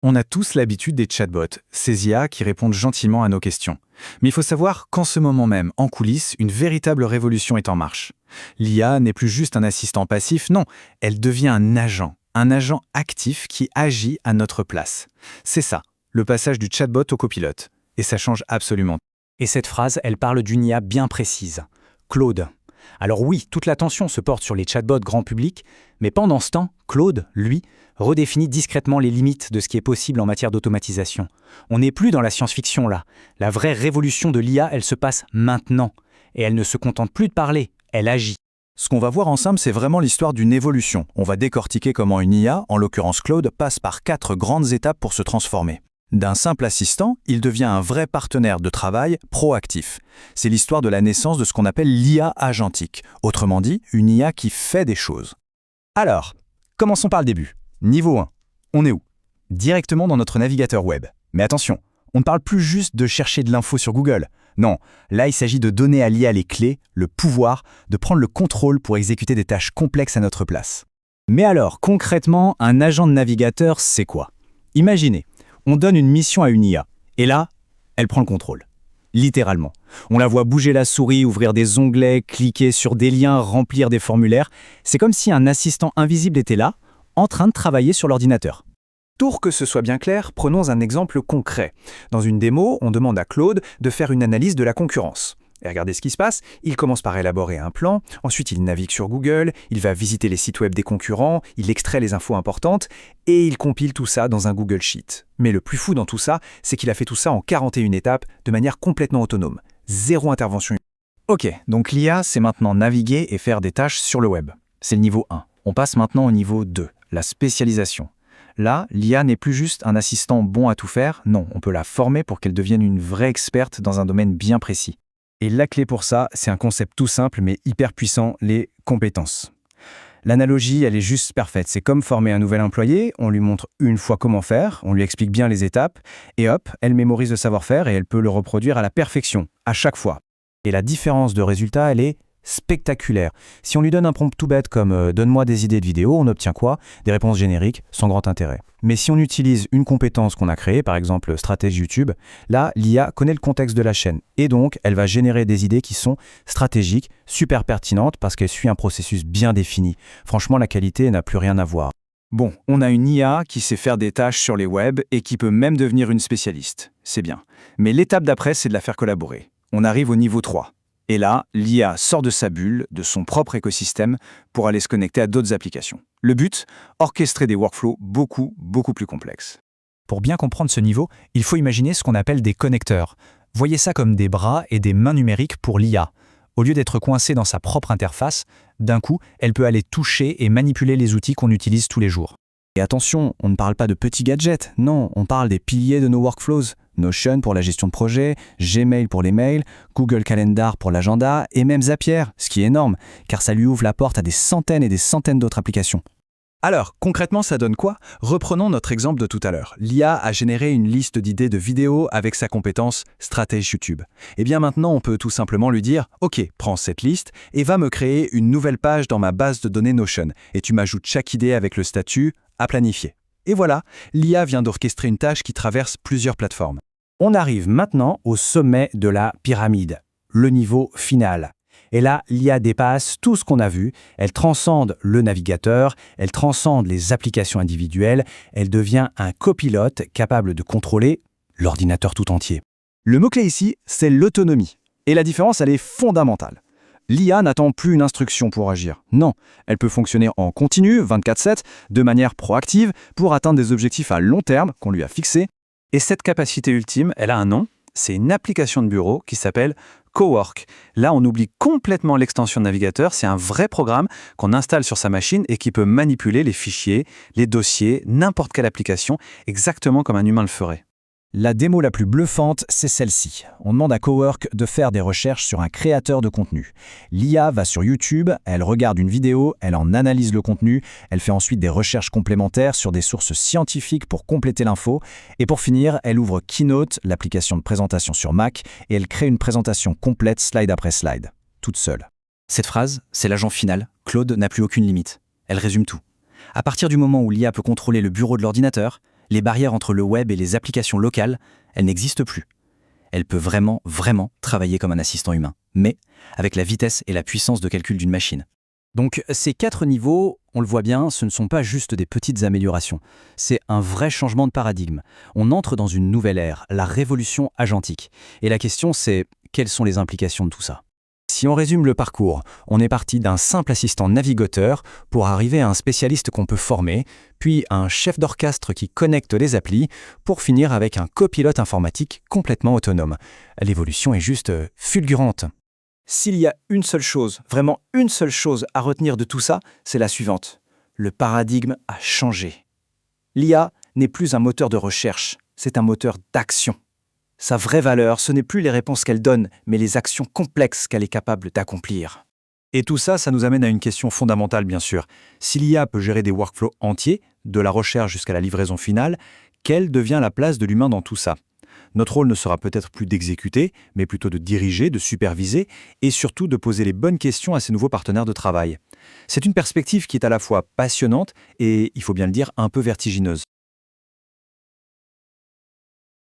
On a tous l'habitude des chatbots, ces IA qui répondent gentiment à nos questions. Mais il faut savoir qu'en ce moment même, en coulisses, une véritable révolution est en marche. L'IA n'est plus juste un assistant passif, non, elle devient un agent actif qui agit à notre place. C'est ça, le passage du chatbot au copilote. Et ça change absolument. Et cette phrase, elle parle d'une IA bien précise. Claude. Alors oui, toute l'attention se porte sur les chatbots grand public, mais pendant ce temps, Claude, lui, redéfinit discrètement les limites de ce qui est possible en matière d'automatisation. On n'est plus dans la science-fiction là. La vraie révolution de l'IA, elle se passe maintenant. Et elle ne se contente plus de parler, elle agit. Ce qu'on va voir ensemble, c'est vraiment l'histoire d'une évolution. On va décortiquer comment une IA, en l'occurrence Claude, passe par 4 grandes étapes pour se transformer. D'un simple assistant, il devient un vrai partenaire de travail proactif. C'est l'histoire de la naissance de ce qu'on appelle l'IA agentique. Autrement dit, une IA qui fait des choses. Alors, commençons par le début. Niveau 1. On est où? Directement dans notre navigateur web. Mais attention, on ne parle plus juste de chercher de l'info sur Google. Non, là il s'agit de donner à l'IA les clés, le pouvoir, de prendre le contrôle pour exécuter des tâches complexes à notre place. Mais alors, concrètement, un agent de navigateur, c'est quoi? Imaginez, on donne une mission à une IA, et là, elle prend le contrôle. Littéralement. On la voit bouger la souris, ouvrir des onglets, cliquer sur des liens, remplir des formulaires. C'est comme si un assistant invisible était là, en train de travailler sur l'ordinateur. Pour que ce soit bien clair, prenons un exemple concret. Dans une démo, on demande à Claude de faire une analyse de la concurrence. Et regardez ce qui se passe, il commence par élaborer un plan, ensuite il navigue sur Google, il va visiter les sites web des concurrents, il extrait les infos importantes, et il compile tout ça dans un Google Sheet. Mais le plus fou dans tout ça, c'est qu'il a fait tout ça en 41 étapes, de manière complètement autonome. Zéro intervention. Ok, donc l'IA, c'est maintenant naviguer et faire des tâches sur le web. C'est le niveau 1. On passe maintenant au niveau 2, la spécialisation. Là, l'IA n'est plus juste un assistant bon à tout faire, non, on peut la former pour qu'elle devienne une vraie experte dans un domaine bien précis. Et la clé pour ça, c'est un concept tout simple mais hyper puissant, les compétences. L'analogie, elle est juste parfaite. C'est comme former un nouvel employé, on lui montre une fois comment faire, on lui explique bien les étapes, et hop, elle mémorise le savoir-faire et elle peut le reproduire à la perfection, à chaque fois. Et la différence de résultat, elle est spectaculaire. Si on lui donne un prompt tout bête comme « donne-moi des idées de vidéos », on obtient quoi? Des réponses génériques, sans grand intérêt. Mais si on utilise une compétence qu'on a créée, par exemple stratégie YouTube, là, l'IA connaît le contexte de la chaîne. Et donc, elle va générer des idées qui sont stratégiques, super pertinentes, parce qu'elle suit un processus bien défini. Franchement, la qualité n'a plus rien à voir. Bon, on a une IA qui sait faire des tâches sur les web et qui peut même devenir une spécialiste. C'est bien. Mais l'étape d'après, c'est de la faire collaborer. On arrive au niveau 3. Et là, l'IA sort de sa bulle, de son propre écosystème, pour aller se connecter à d'autres applications. Le but, orchestrer des workflows beaucoup plus complexes. Pour bien comprendre ce niveau, il faut imaginer ce qu'on appelle des connecteurs. Voyez ça comme des bras et des mains numériques pour l'IA. Au lieu d'être coincée dans sa propre interface, d'un coup, elle peut aller toucher et manipuler les outils qu'on utilise tous les jours. Et attention, on ne parle pas de petits gadgets, non, on parle des piliers de nos workflows. Notion pour la gestion de projet, Gmail pour les mails, Google Calendar pour l'agenda et même Zapier, ce qui est énorme, car ça lui ouvre la porte à des centaines et des centaines d'autres applications. Alors, concrètement, ça donne quoi? Reprenons notre exemple de tout à l'heure. L'IA a généré une liste d'idées de vidéos avec sa compétence Stratège YouTube. Et bien maintenant, on peut tout simplement lui dire « Ok, prends cette liste et va me créer une nouvelle page dans ma base de données Notion. Et tu m'ajoutes chaque idée avec le statut « À planifier ». Et voilà, l'IA vient d'orchestrer une tâche qui traverse plusieurs plateformes. On arrive maintenant au sommet de la pyramide, le niveau final. Et là, l'IA dépasse tout ce qu'on a vu, elle transcende le navigateur, elle transcende les applications individuelles, elle devient un copilote capable de contrôler l'ordinateur tout entier. Le mot-clé ici, c'est l'autonomie. Et la différence, elle est fondamentale. L'IA n'attend plus une instruction pour agir. Non, elle peut fonctionner en continu, 24/7, de manière proactive, pour atteindre des objectifs à long terme qu'on lui a fixés. Et cette capacité ultime, elle a un nom, c'est une application de bureau qui s'appelle Cowork. Là, on oublie complètement l'extension navigateur, c'est un vrai programme qu'on installe sur sa machine et qui peut manipuler les fichiers, les dossiers, n'importe quelle application, exactement comme un humain le ferait. La démo la plus bluffante, c'est celle-ci. On demande à Cowork de faire des recherches sur un créateur de contenu. L'IA va sur YouTube, elle regarde une vidéo, elle en analyse le contenu, elle fait ensuite des recherches complémentaires sur des sources scientifiques pour compléter l'info, et pour finir, elle ouvre Keynote, l'application de présentation sur Mac, et elle crée une présentation complète slide après slide, toute seule. Cette phrase, c'est l'agent final. Claude n'a plus aucune limite. Elle résume tout. À partir du moment où l'IA peut contrôler le bureau de l'ordinateur, Les barrières entre le web et les applications locales, elles n'existent plus. Elle peut vraiment, vraiment travailler comme un assistant humain, mais avec la vitesse et la puissance de calcul d'une machine. Donc ces 4 niveaux, on le voit bien, ce ne sont pas juste des petites améliorations. C'est un vrai changement de paradigme. On entre dans une nouvelle ère, la révolution agentique. Et la question c'est, quelles sont les implications de tout ça ? Si on résume le parcours, on est parti d'un simple assistant navigateur pour arriver à un spécialiste qu'on peut former, puis un chef d'orchestre qui connecte les applis, pour finir avec un copilote informatique complètement autonome. L'évolution est juste fulgurante. S'il y a une seule chose, vraiment une seule chose à retenir de tout ça, c'est la suivante. Le paradigme a changé. L'IA n'est plus un moteur de recherche, c'est un moteur d'action. Sa vraie valeur, ce n'est plus les réponses qu'elle donne, mais les actions complexes qu'elle est capable d'accomplir. Et tout ça, ça nous amène à une question fondamentale, bien sûr. Si l'IA peut gérer des workflows entiers, de la recherche jusqu'à la livraison finale, quelle devient la place de l'humain dans tout ça ? Notre rôle ne sera peut-être plus d'exécuter, mais plutôt de diriger, de superviser et surtout de poser les bonnes questions à ces nouveaux partenaires de travail. C'est une perspective qui est à la fois passionnante et, il faut bien le dire, un peu vertigineuse.